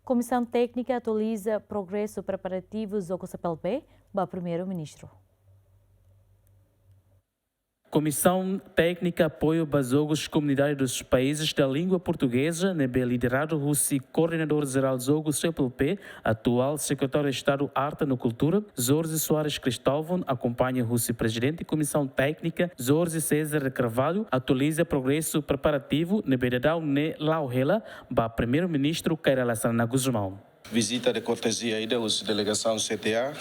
Comissão Técnica atualiza progresso preparativo do CPLP para o Primeiro-Ministro. Comissão Técnica apoio para jogos comunitários dos países da língua portuguesa, liderado o coordenador-geral do jogo CPLP, atual secretário de Estado Arte e Cultura, Jorge Soares Cristóvão, acompanha o presidente da Comissão Técnica, Jorge César Carvalho, atualiza progresso preparativo na Bedadão ne Lauhela, para o primeiro-ministro Caira Lassana Guzmão. Visita de cortesia aí da delegação CTA,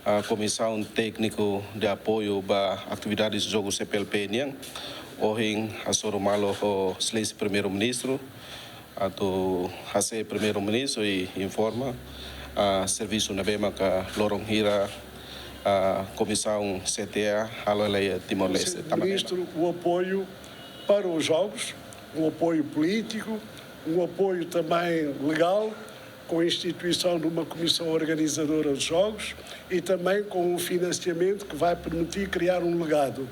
a Comissão Técnica de Apoio para Atividades do Jogo CPLP, hoje a Soromalo, o Silêncio Primeiro-Ministro, a ser Primeiro-Ministro e informa a Serviço na BEMA, que Loron Hira, a Comissão CTA, a Loleia Timor-Leste. Ministro, o apoio para os Jogos, um apoio político, um apoio também legal, com a instituição de uma comissão organizadora dos Jogos e também com um financiamento que vai permitir criar um legado.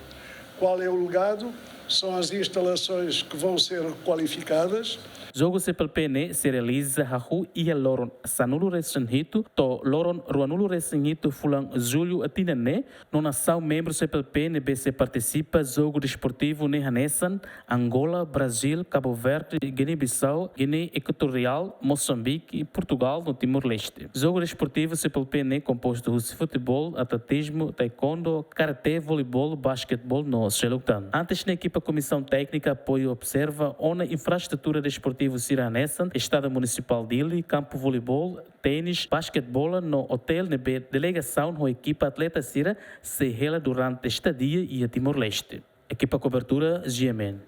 Qual é o legado? São as instalações que vão ser qualificadas. Jogo CPLP se realiza e a Loron Sanulo Resenhito, to Loron Ruanulo Resenhito Fulan Julho Atinane, não nação membro CPLP NBC participa jogo desportivo Nehanessan, Angola, Brasil, Cabo Verde, Guiné-Bissau, Guiné Equatorial, Moçambique e Portugal no Timor-Leste. Jogo desportivo CPLP é composto de futebol, atletismo, taekwondo, karatê, voleibol, basquetebol no Xeluctan. Antes na equipa Comissão Técnica apoio observa onde a infraestrutura desportiva Siranessan, Estado Municipal dele, campo voleibol, tênis, basquetebol no hotel na delegação da equipa atleta Sira se rela durante a estadia e a Timor-Leste. Equipa cobertura GMN.